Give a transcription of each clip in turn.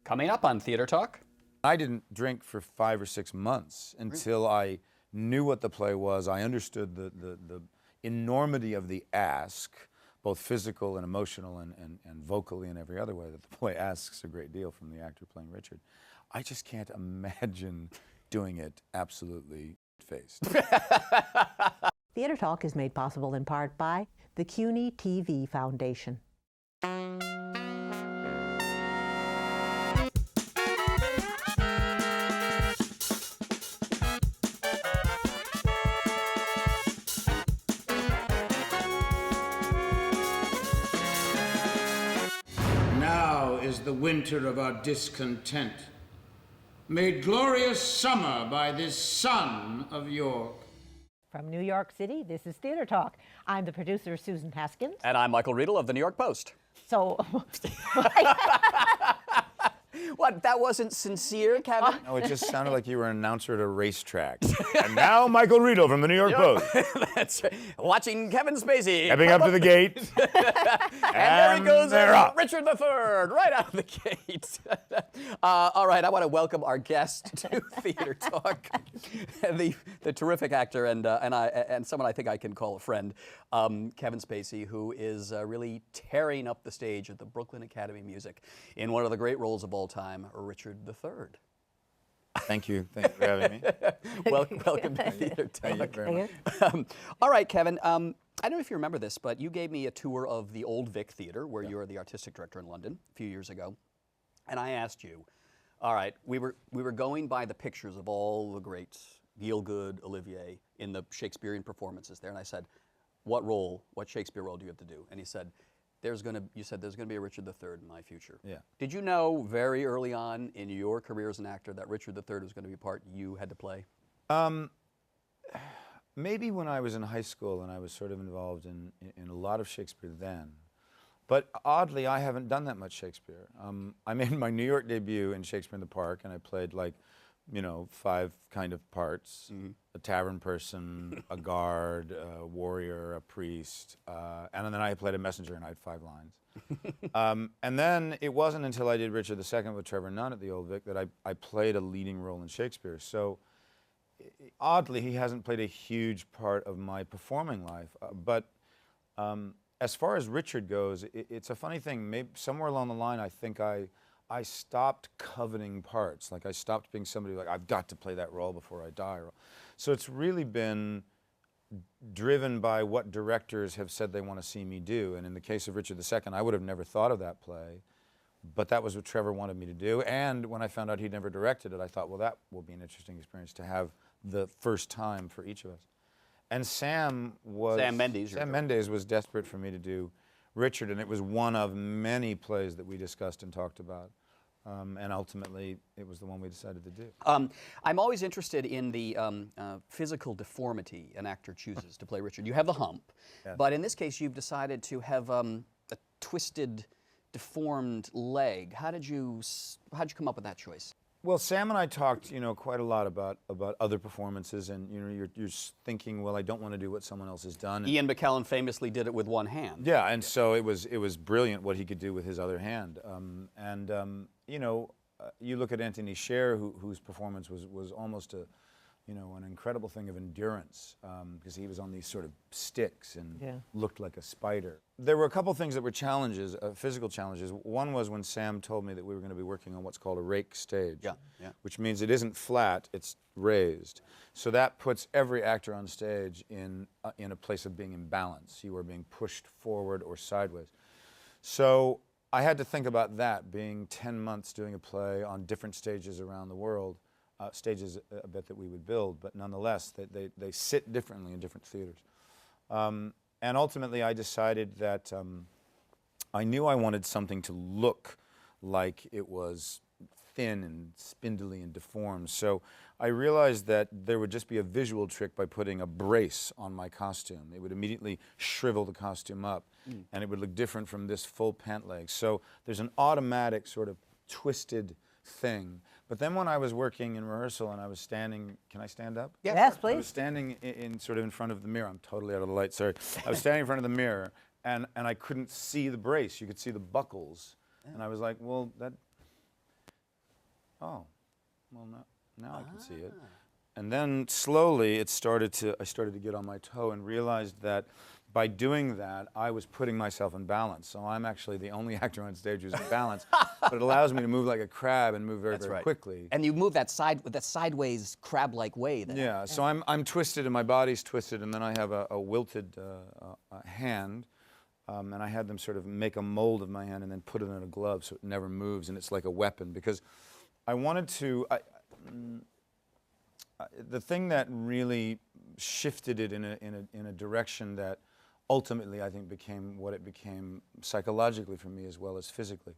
Coming up on Theater Talk. I didn't drink for 5 or 6 months until I knew what the play was. I understood the enormity of the ask, both physical and emotional and vocally and every other way that the play asks a great deal from the actor playing Richard. I just can't imagine doing it absolutely faced. Theater Talk is made possible in part by the CUNY TV Foundation. Now is the winter of our discontent, made glorious summer by this son of York. From New York City, this is Theater Talk. I'm the producer, Susan Haskins. And I'm Michael Riedel of the New York Post. So, What, that wasn't sincere, Kevin? No, it just sounded like you were an announcer at a racetrack. And now Michael Riedel from the New York Post. That's right. Watching Kevin Spacey. Stepping up to the gate. And there he goes, they're up. Richard III, right out of the gate. All right, I want to welcome our guest to Theater Talk, the terrific actor and someone I think I can call a friend, Kevin Spacey, who is really tearing up the stage at the Brooklyn Academy of Music in one of the great roles of all time, Richard III. Thank you. Thank you for having me. Welcome to Theater Talk. Thank you very much. All right, Kevin. I don't know if you remember this, but you gave me a tour of the Old Vic Theatre, where you were the artistic director in London a few years ago, and I asked you, all right, we were going by the pictures of all the greats, Gielgud, Olivier, in the Shakespearean performances there, and I said, what Shakespeare role do you have to do? And he said, you said there's going to be a Richard III in my future. Yeah. Did you know very early on in your career as an actor that Richard III was going to be a part you had to play? Maybe when I was in high school and I was sort of involved in a lot of Shakespeare then. But oddly, I haven't done that much Shakespeare. I made my New York debut in Shakespeare in the Park, and I played 5 kind of parts. Mm-hmm. A tavern person, a guard, a warrior, a priest, and then I played a messenger and I had 5 lines. And then it wasn't until I did Richard II with Trevor Nunn at the Old Vic that I played a leading role in Shakespeare. So oddly, he hasn't played a huge part of my performing life. But as far as Richard goes, it's a funny thing. Maybe somewhere along the line, I think I stopped coveting parts. Like I stopped being somebody like, I've got to play that role before I die. So it's really been driven by what directors have said they want to see me do. And in the case of Richard II, I would have never thought of that play, but that was what Trevor wanted me to do. And when I found out he'd never directed it, I thought, well, that will be an interesting experience to have the first time for each of us. And Sam Mendes was desperate for me to do Richard, and it was one of many plays that we discussed and talked about. And ultimately, it was the one we decided to do. I'm always interested in the physical deformity an actor chooses to play Richard. You have the hump, Yes. but in this case, you've decided to have a twisted, deformed leg. How'd you come up with that choice? Well, Sam and I talked, quite a lot about other performances, and you're thinking, well, I don't want to do what someone else has done. Ian McKellen famously did it with one hand. Yeah, and so it was brilliant what he could do with his other hand. You look at Anthony Sher, whose performance was almost an incredible thing of endurance, because he was on these sort of sticks and looked like a spider. There were a couple things that were challenges, physical challenges. One was when Sam told me that we were going to be working on what's called a rake stage, which means it isn't flat, it's raised. So that puts every actor on stage in a place of being in balance. You are being pushed forward or sideways. So I had to think about that, being 10 months doing a play on different stages around the world. Stages a bit that we would build, but nonetheless, they sit differently in different theaters. And ultimately, I decided that I knew I wanted something to look like it was thin and spindly and deformed. So I realized that there would just be a visual trick by putting a brace on my costume. It would immediately shrivel the costume up, and it would look different from this full pant leg. So there's an automatic sort of twisted thing. But then when I was working in rehearsal and I was standing, can I stand up? Yes, please. I was standing in sort of in front of the mirror. I'm totally out of the light, sorry. I was standing in front of the mirror and I couldn't see the brace. You could see the buckles. And I was like, well, oh, well, now I can see it. And then slowly I started to get on my toe and realized that by doing that, I was putting myself in balance. So I'm actually the only actor on stage who's in balance, but it allows me to move like a crab and move very, very quickly. And you move that sideways crab-like way. Yeah, so I'm twisted and my body's twisted, and then I have a wilted hand, and I had them sort of make a mold of my hand and then put it in a glove so it never moves, and it's like a weapon, because I wanted to, the thing that really shifted it in a direction that ultimately I think became what it became psychologically for me as well as physically.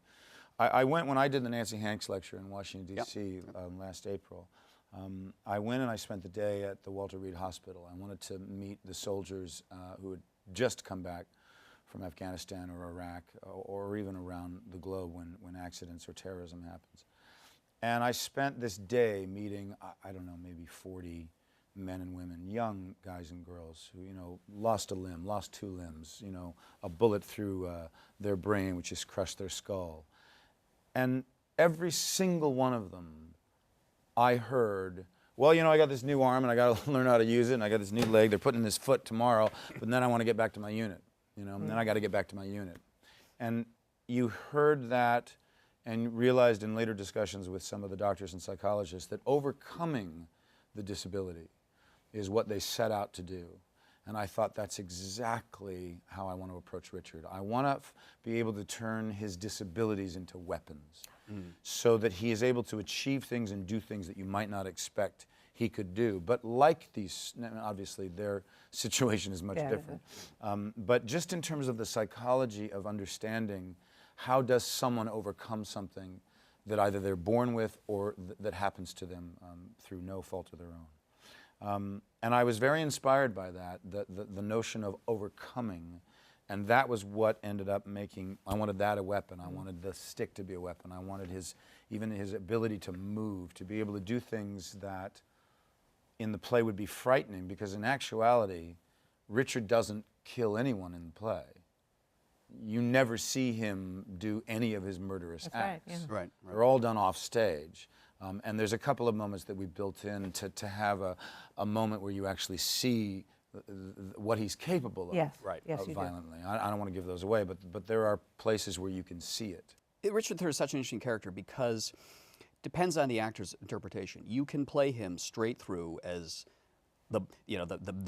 I went, when I did the Nancy Hanks lecture in Washington, D.C. Last April, I went and I spent the day at the Walter Reed Hospital. I wanted to meet the soldiers who had just come back from Afghanistan or Iraq or even around the globe when accidents or terrorism happens. And I spent this day meeting, I don't know, maybe 40 men and women, young guys and girls who, you know, lost a limb, lost 2 limbs, you know, a bullet through their brain which has crushed their skull. And every single one of them, I heard, well, you know, I got this new arm and I got to learn how to use it, and I got this new leg, they're putting this foot tomorrow, but then I want to get back to my unit, you know, and then I got to get back to my unit. And you heard that and realized in later discussions with some of the doctors and psychologists that overcoming the disability is what they set out to do. And I thought that's exactly how I want to approach Richard. I want to be able to turn his disabilities into weapons so that he is able to achieve things and do things that you might not expect he could do. But like these, obviously their situation is much different. But just in terms of the psychology of understanding how does someone overcome something that either they're born with or that happens to them through no fault of their own. And I was very inspired by that, the notion of overcoming, and that was what ended up making, I wanted that a weapon, I wanted the stick to be a weapon, I wanted even his ability to move, to be able to do things that in the play would be frightening, because in actuality, Richard doesn't kill anyone in the play. You never see him do any of his murderous acts. Right. They're all done off stage. And there's a couple of moments that we built in to have a moment where you actually see what he's capable of, Yes, you violently. I don't want to give those away, but there are places where you can see it. Richard III is such an interesting character because it depends on the actor's interpretation. You can play him straight through as the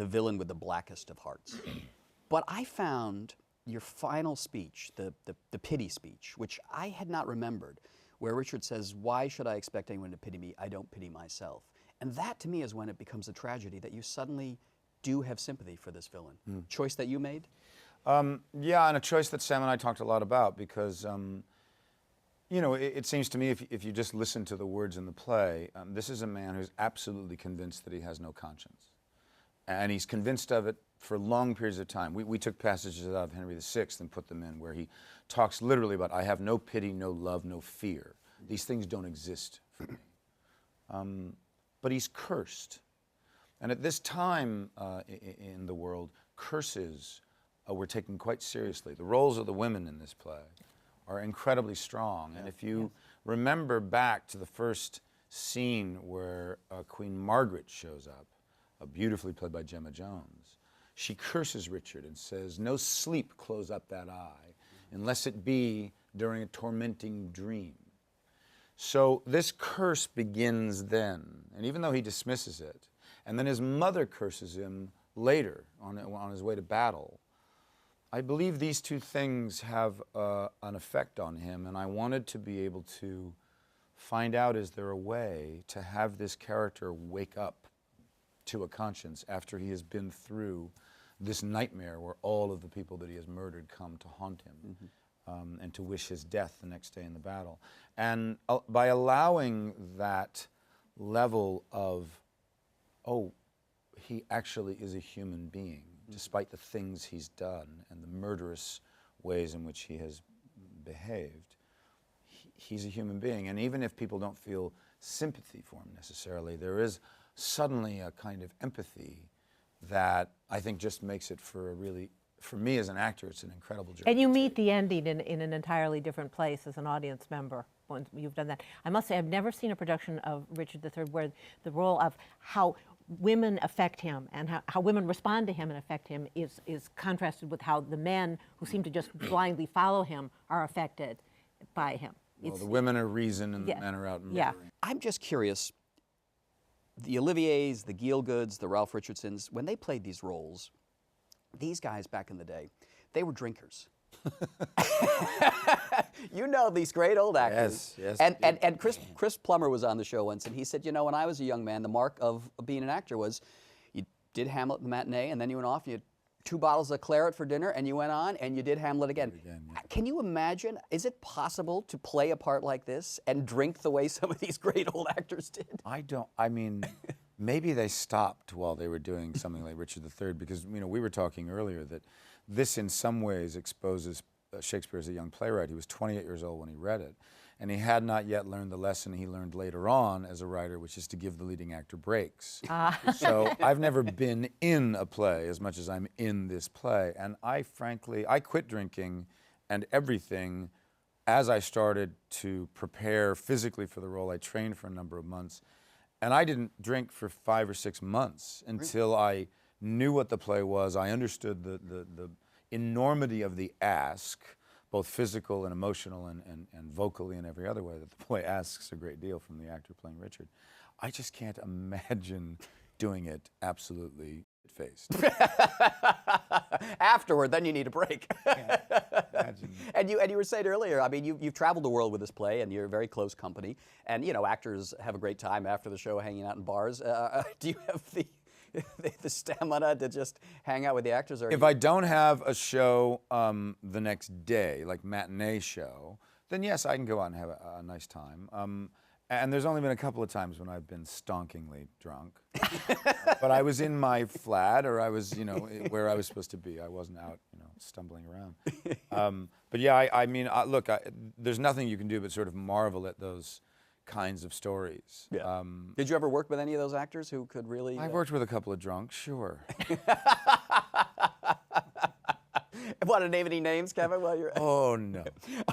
villain with the blackest of hearts. But I found your final speech, the pity speech, which I had not remembered, where Richard says, "Why should I expect anyone to pity me? I don't pity myself." And that, to me, is when it becomes a tragedy, that you suddenly do have sympathy for this villain. Choice that you made? Yeah, and a choice that Sam and I talked a lot about, because you know, it seems to me if you just listen to the words in the play, this is a man who's absolutely convinced that he has no conscience. And he's convinced of it for long periods of time. We took passages out of Henry VI and put them in where he talks literally about, I have no pity, no love, no fear. These things don't exist for me. But he's cursed. And at this time in the world, curses were taken quite seriously. The roles of the women in this play are incredibly strong. And if you remember back to the first scene where Queen Margaret shows up, beautifully played by Gemma Jones, she curses Richard and says, "No sleep close up that eye, unless it be during a tormenting dream." So this curse begins then, and even though he dismisses it, and then his mother curses him later on his way to battle, I believe these two things have an effect on him, and I wanted to be able to find out, is there a way to have this character wake up to a conscience after he has been through this nightmare where all of the people that he has murdered come to haunt him and to wish his death the next day in the battle. And by allowing that level of, oh, he actually is a human being, despite the things he's done and the murderous ways in which he has behaved, he's a human being. And even if people don't feel sympathy for him necessarily, there is suddenly a kind of empathy that I think just makes it for me as an actor, it's an incredible journey. And you meet the ending in an entirely different place as an audience member when you've done that. I must say, I've never seen a production of Richard III where the role of how women affect him and how women respond to him and affect him is contrasted with how the men who seem to just blindly follow him are affected by him. Well, the women are reason and the men are out murdering. Yeah. I'm just curious, the Oliviers, the Gielguds, the Ralph Richardsons, when they played these roles, these guys back in the day, they were drinkers. You know these great old actors. Yes, And Chris Plummer was on the show once, and he said, you know, when I was a young man, the mark of being an actor was you did Hamlet in the matinee, and then you went off, you had 2 bottles of claret for dinner, and you went on and you did Hamlet again. Can you imagine, is it possible to play a part like this and drink the way some of these great old actors did? I mean, maybe they stopped while they were doing something like Richard III, because, you know, we were talking earlier that this in some ways exposes Shakespeare as a young playwright. He was 28 years old when he read it, and he had not yet learned the lesson he learned later on as a writer, which is to give the leading actor breaks. So I've never been in a play as much as I'm in this play, and I quit drinking and everything as I started to prepare physically for the role. I trained for a number of months, and I didn't drink for 5 or 6 months until I knew what the play was. I understood the enormity of the ask, both physical and emotional and vocally and every other way that the play asks a great deal from the actor playing Richard. I just can't imagine doing it absolutely faced. Afterward, then you need a break. Imagine. And you were saying earlier, I mean, you've traveled the world with this play, and you're a very close company. And, you know, actors have a great time after the show hanging out in bars. Do you have the stamina to just hang out with the actors? Or If I don't have a show the next day, like matinee show, then yes, I can go out and have a nice time. And there's only been a couple of times when I've been stonkingly drunk. But I was in my flat, or I was, you know, where I was supposed to be. I wasn't out, you know, stumbling around. But yeah, I mean, look, there's nothing you can do but sort of marvel at those kinds of stories. Yeah. Did you ever work with any of those actors who could really? I've worked with a couple of drunks, sure. Want to name any names, Kevin? While you're Oh no.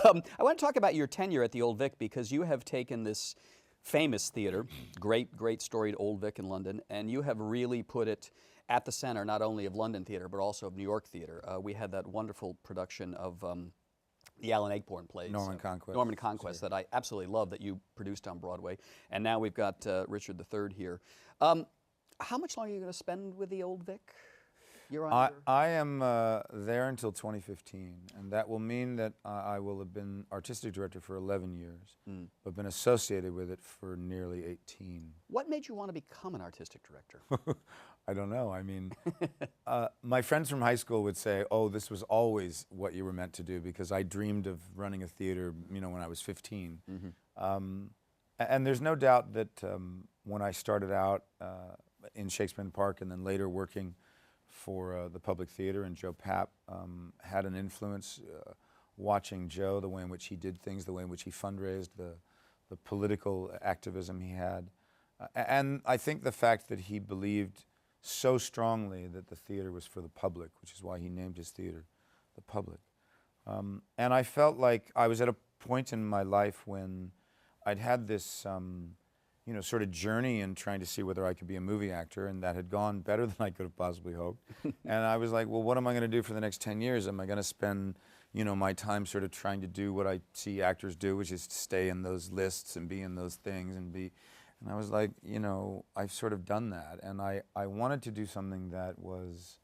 I want to talk about your tenure at the Old Vic, because you have taken this famous theater, great storied Old Vic in London, and you have really put it at the center not only of London theater but also of New York theater. We had that wonderful production of the Alan Ayckbourn plays. Norman Conquest. Norman Conquest, that I absolutely love, that you produced on Broadway. And now we've got Richard III here. How much longer are you going to spend with the Old Vic? I am there until 2015, and that will mean that I will have been artistic director for 11 years, but been associated with it for nearly 18. What made you want to become an artistic director? I don't know. I mean, my friends from high school would say, oh, this was always what you were meant to do, because I dreamed of running a theater, you know, when I was 15. And there's no doubt that when I started out in Shakespeare in the Park, and then later working for the Public Theater, and Joe Papp had an influence, watching Joe, the way in which he did things, the way in which he fundraised, the political activism he had. And I think the fact that he believed so strongly that the theater was for the public, which is why he named his theater the Public. And I felt like I was at a point in my life when I'd had this you know, sort of journey in trying to see whether I could be a movie actor, and that had gone better than I could have possibly hoped. And I was like, well, what am I going to do for the next 10 years? Am I going to spend, you know, my time sort of trying to do what I see actors do, which is to stay in those lists and be in those things and be, and I was like, you know, I've sort of done that, and I wanted to do something that was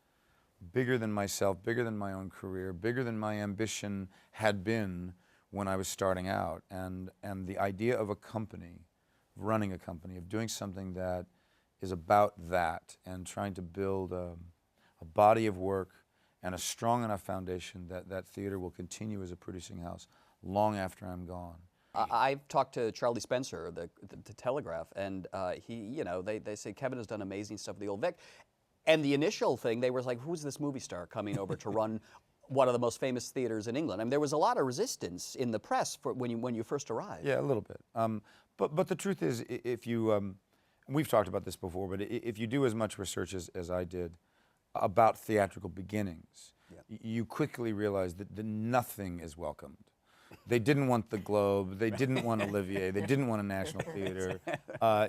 bigger than myself, bigger than my own career, bigger than my ambition had been when I was starting out, and the idea of a company, running a company, of doing something that is about that, and trying to build a body of work and a strong enough foundation that that theater will continue as a producing house long after I'm gone. I've talked to Charlie Spencer, the Telegraph, and he, you know, they say Kevin has done amazing stuff at the Old Vic. And the initial thing, they were like, who's this movie star coming over to run one of the most famous theaters in England? I mean, there was a lot of resistance in the press for when you first arrived. Yeah, a little bit. But the truth is, if you, we've talked about this before, but if you do as much research as I did about theatrical beginnings, you quickly realize that nothing is welcomed. They didn't want the Globe. They didn't want Olivier. They didn't want a National Theater.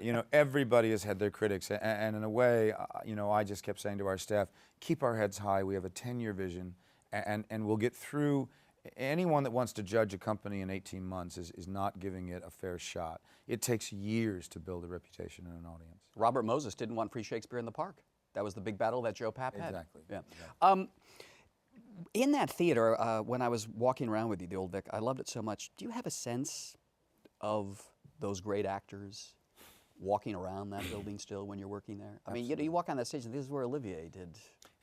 You know, everybody has had their critics. And in a way, you know, I just kept saying to our staff, keep our heads high. We have a 10-year vision, and we'll get through. Anyone that wants to judge a company in 18 months is not giving it a fair shot. It takes years to build a reputation in an audience. Robert Moses didn't want free Shakespeare in the Park. That was the big battle that Joe Papp had. Exactly. Yeah. Exactly. In that theater, when I was walking around with you, the Old Vic, I loved it so much. Do you have a sense of those great actors walking around that building still when you're working there? I mean, you walk on that stage and this is where Olivier did.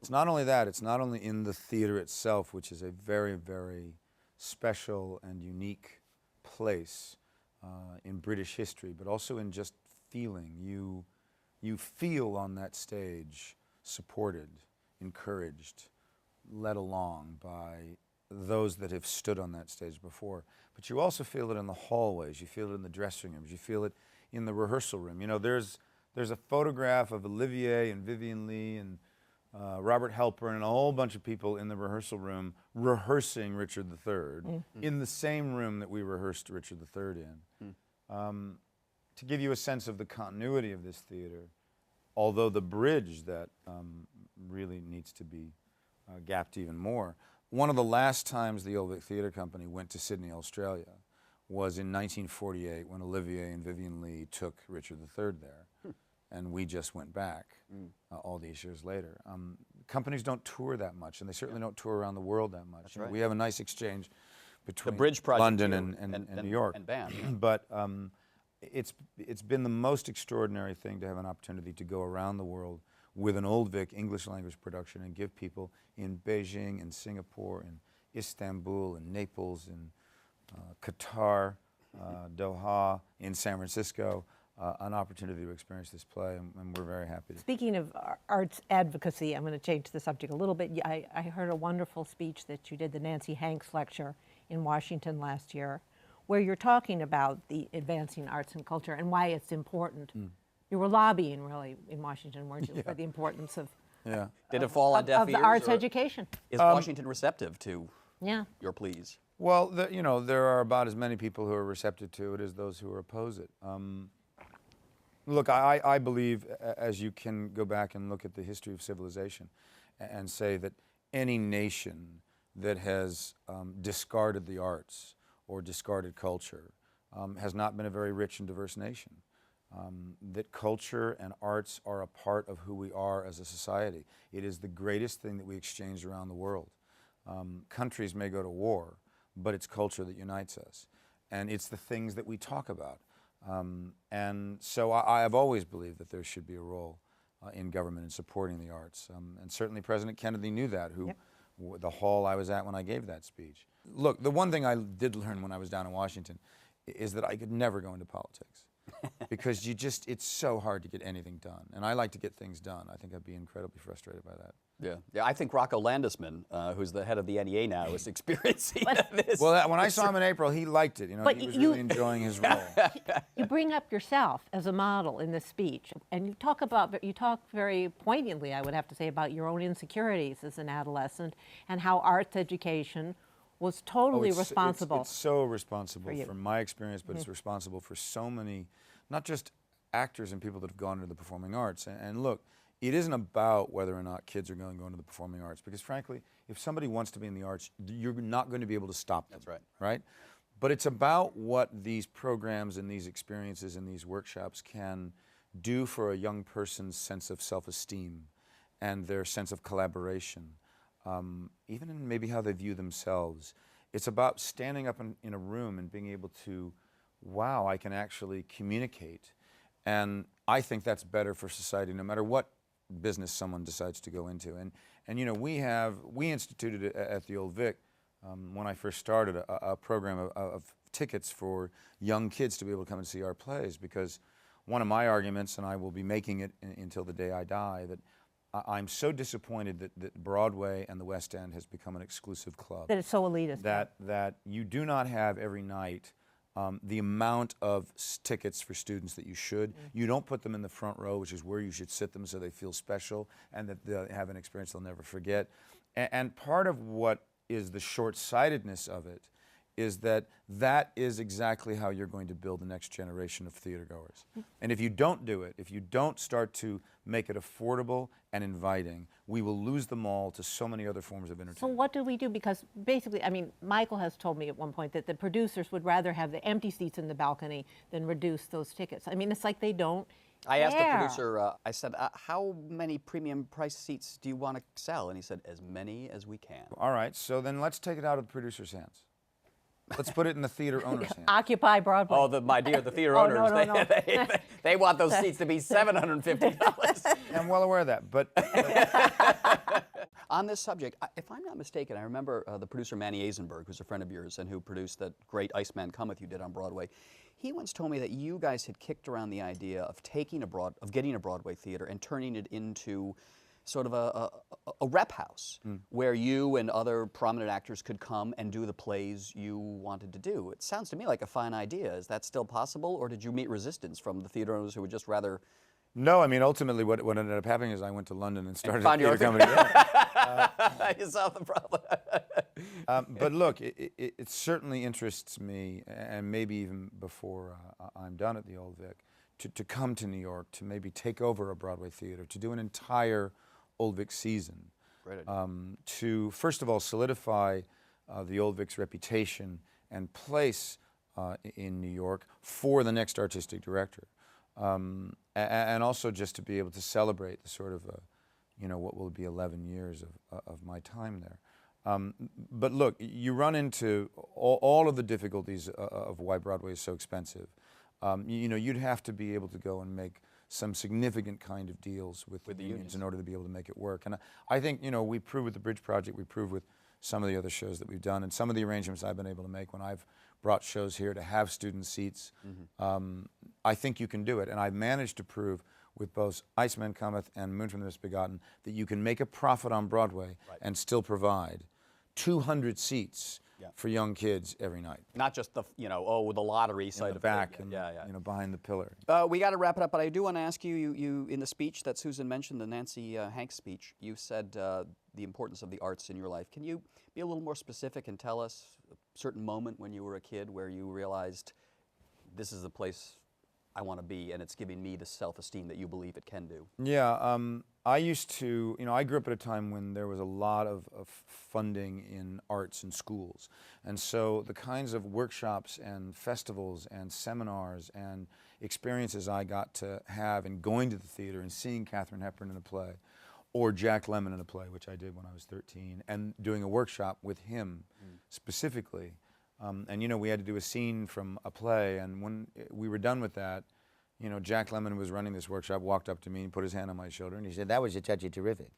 It's not only that, it's not only in the theater itself, which is a very, very special and unique place in British history, but also in just feeling. You feel on that stage supported, encouraged, led along by those that have stood on that stage before. But you also feel it in the hallways, you feel it in the dressing rooms, you feel it in the rehearsal room. You know, there's a photograph of Olivier and Vivien Leigh and Robert Halpern and a whole bunch of people in the rehearsal room rehearsing Richard III in the same room that we rehearsed Richard III in. To give you a sense of the continuity of this theater, although the bridge that really needs to be gapped even more, one of the last times the Old Vic Theatre Company went to Sydney, Australia was in 1948 when Olivier and Vivien Leigh took Richard III there. And we just went back all these years later. Companies don't tour that much, and they certainly don't tour around the world that much. That's right. We have a nice exchange between the Bridge Project London here and New York. And BAM. But it's been the most extraordinary thing to have an opportunity to go around the world with an Old Vic English language production and give people in Beijing and Singapore and Istanbul and Naples and Qatar, Doha, in San Francisco, an opportunity to experience this play, and we're very happy. Speaking of arts advocacy, I'm going to change the subject a little bit. I heard a wonderful speech that you did, the Nancy Hanks lecture in Washington last year, where you're talking about the advancing arts and culture and why it's important. You were lobbying, really, in Washington, weren't you, for the importance of Did it fall on deaf of ears? the arts or education? Is Washington receptive to your pleas? Well, you know, there are about as many people who are receptive to it as those who oppose it. Look, I believe, as you can go back and look at the history of civilization and say that any nation that has discarded the arts or discarded culture has not been a very rich and diverse nation. That culture and arts are a part of who we are as a society. It is the greatest thing that we exchange around the world. Countries may go to war, but it's culture that unites us. And it's the things that we talk about. And so I have always believed that there should be a role in government in supporting the arts. And certainly President Kennedy knew that, the hall I was at when I gave that speech. Look, the one thing I did learn when I was down in Washington is that I could never go into politics. Because it's so hard to get anything done. And I like to get things done. I think I'd be incredibly frustrated by that. Yeah, I think Rocco Landisman, who's the head of the NEA now, is experiencing this. Well, when I saw him in April, he liked it. You know, he was really enjoying his role. You bring up yourself as a model in this speech, and you talk very poignantly, I would have to say, about your own insecurities as an adolescent and how arts education was totally responsible. It's so responsible from my experience, but it's responsible for so many, not just actors and people that have gone into the performing arts. And look, it isn't about whether or not kids are going to go into the performing arts, because frankly, if somebody wants to be in the arts, you're not going to be able to stop them. That's right. Right? But it's about what these programs and these experiences and these workshops can do for a young person's sense of self-esteem and their sense of collaboration. Even in maybe how they view themselves. It's about standing up in a room and being able to, wow, I can actually communicate. And I think that's better for society no matter what business someone decides to go into. And you know, we instituted at the Old Vic, when I first started, a program of tickets for young kids to be able to come and see our plays, because one of my arguments, and I will be making it until the day I die, that I'm so disappointed that Broadway and the West End has become an exclusive club. That it's so elitist. That you do not have every night the amount of tickets for students that you should. You don't put them in the front row, which is where you should sit them so they feel special and that they'll have an experience they'll never forget. And part of what is the short-sightedness of it is that that is exactly how you're going to build the next generation of theater goers. And if you don't do it, if you don't start to make it affordable and inviting, we will lose them all to so many other forms of entertainment. So what do we do? Because basically, I mean, Michael has told me at one point that the producers would rather have the empty seats in the balcony than reduce those tickets. I mean, it's like they don't I asked the care. producer, I said, how many premium price seats do you want to sell? And he said, as many as we can. All right, so then let's take it out of the producer's hands. Let's put it in the theater owner's hands. Occupy Broadway. Oh, my dear, the theater Oh, owners, no. they want those seats to be $750. I'm well aware of that, but On this subject, if I'm not mistaken, I remember the producer Manny Eisenberg, who's a friend of yours and who produced that great Iceman Cometh you did on Broadway. He once told me that you guys had kicked around the idea of getting a Broadway theater and turning it into sort of a rep house where you and other prominent actors could come and do the plays you wanted to do. It sounds to me like a fine idea. Is that still possible, or did you meet resistance from the theater owners who would just rather... no, I mean, ultimately what ended up happening is I went to London and started found a your theater own company. You solved the problem. But look, it certainly interests me, and maybe even before I'm done at the Old Vic, to come to New York, to maybe take over a Broadway theater, to do an entire Old Vic season, to first of all solidify the Old Vic's reputation and place in New York for the next artistic director, and also just to be able to celebrate the sort of what will be 11 years of my time there. But look, you run into all of the difficulties of why Broadway is so expensive. You'd have to be able to go and make some significant kind of deals with the unions in order to be able to make it work. And I think, we prove with the Bridge Project, we prove with some of the other shows that we've done, and some of the arrangements I've been able to make when I've brought shows here to have student seats. I think you can do it, and I've managed to prove with both Iceman Cometh and Moon from the Misbegotten that you can make a profit on Broadway and still provide 200 seats for young kids every night. Not just the, the lottery side In the of back it. and behind the pillar. We got to wrap it up, but I do want to ask you in the speech that Susan mentioned, the Nancy Hanks speech, you said the importance of the arts in your life. Can you be a little more specific and tell us a certain moment when you were a kid where you realized this is the place I want to be, and it's giving me the self-esteem that you believe it can do? Yeah, I used to, I grew up at a time when there was a lot of funding in arts in schools. And so the kinds of workshops and festivals and seminars and experiences I got to have in going to the theater and seeing Katharine Hepburn in a play, or Jack Lemmon in a play, which I did when I was 13, and doing a workshop with him specifically. And we had to do a scene from a play, and when we were done with that, Jack Lemmon was running this workshop, walked up to me and put his hand on my shoulder, and he said, "That was terrific."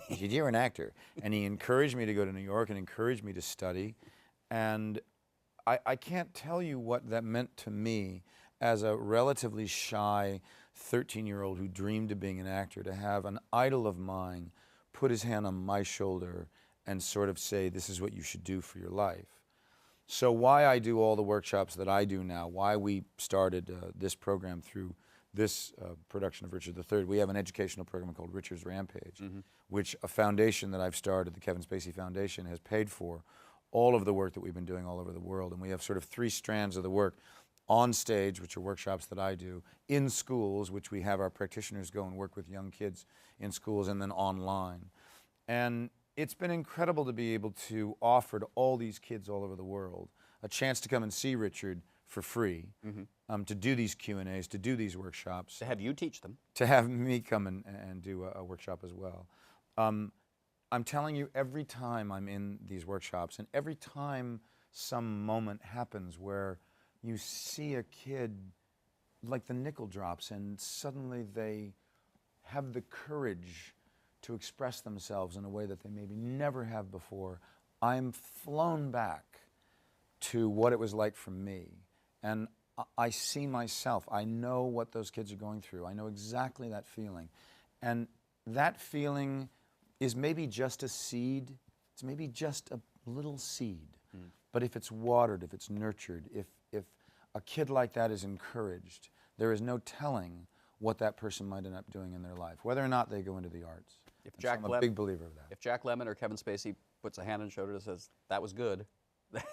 He said, "You're an actor." And he encouraged me to go to New York and encouraged me to study. And I can't tell you what that meant to me as a relatively shy 13-year-old who dreamed of being an actor, to have an idol of mine put his hand on my shoulder and sort of say, "This is what you should do for your life." So why I do all the workshops that I do now, why we started this program through this production of Richard III, we have an educational program called Richard's Rampage, which a foundation that I've started, the Kevin Spacey Foundation, has paid for all of the work that we've been doing all over the world. And we have sort of 3 strands of the work: on stage, which are workshops that I do; in schools, which we have our practitioners go and work with young kids in schools; and then online. And it's been incredible to be able to offer to all these kids all over the world a chance to come and see Richard for free, to do these Q&As, to do these workshops. To have you teach them. To have me come and do a workshop as well. I'm telling you, every time I'm in these workshops, and every time some moment happens where you see a kid, like the nickel drops, and suddenly they have the courage to express themselves in a way that they maybe never have before, I'm flown back to what it was like for me. And I see myself. I know what those kids are going through. I know exactly that feeling. And that feeling is maybe just a seed. It's maybe just a little seed. But if it's watered, if it's nurtured, if a kid like that is encouraged, there is no telling what that person might end up doing in their life, whether or not they go into the arts. I'm a big believer of that. If Jack Lemmon or Kevin Spacey puts a hand on the shoulder and says, "That was good,"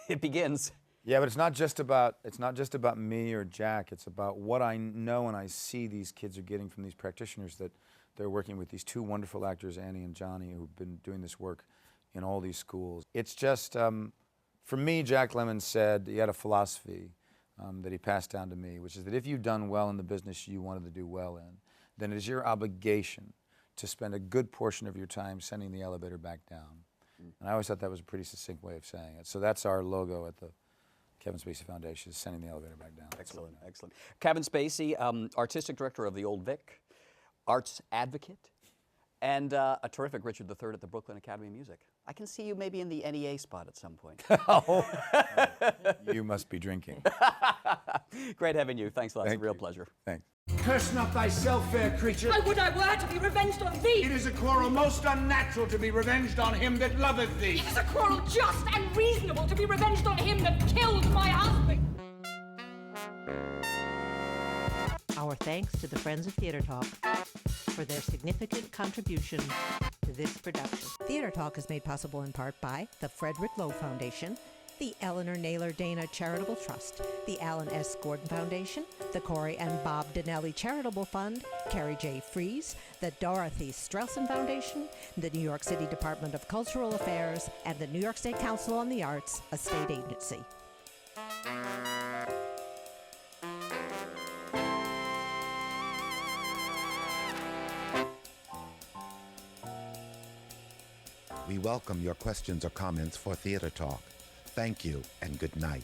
it begins. Yeah, but it's not just about me or Jack. It's about what I know and I see these kids are getting from these practitioners that they're working with, these two wonderful actors, Annie and Johnny, who've been doing this work in all these schools. It's just, for me, Jack Lemmon said, he had a philosophy that he passed down to me, which is that if you've done well in the business you wanted to do well in, then it is your obligation to spend a good portion of your time sending the elevator back down. And I always thought that was a pretty succinct way of saying it. So that's our logo at the Kevin Spacey Foundation, is sending the elevator back down. Excellent, excellent. Kevin Spacey, artistic director of the Old Vic, arts advocate, and a terrific Richard III at the Brooklyn Academy of Music. I can see you maybe in the NEA spot at some point. You must be drinking. Great having you. Thanks a lot. It's a real pleasure. Thanks. Curse not thyself, fair creature. I would I were to be revenged on thee! It is a quarrel most unnatural to be revenged on him that loveth thee. It is a quarrel just and reasonable to be revenged on him that killed my husband! Our thanks to the Friends of Theatre Talk for their significant contribution to this production. Theatre Talk is made possible in part by the Frederick Lowe Foundation, the Eleanor Naylor Dana Charitable Trust, the Alan S. Gordon Foundation, the Corey and Bob Donnelly Charitable Fund, Carrie J. Fries, the Dorothy Strelson Foundation, the New York City Department of Cultural Affairs, and the New York State Council on the Arts, a state agency. We welcome your questions or comments for Theatre Talk. Thank you and good night.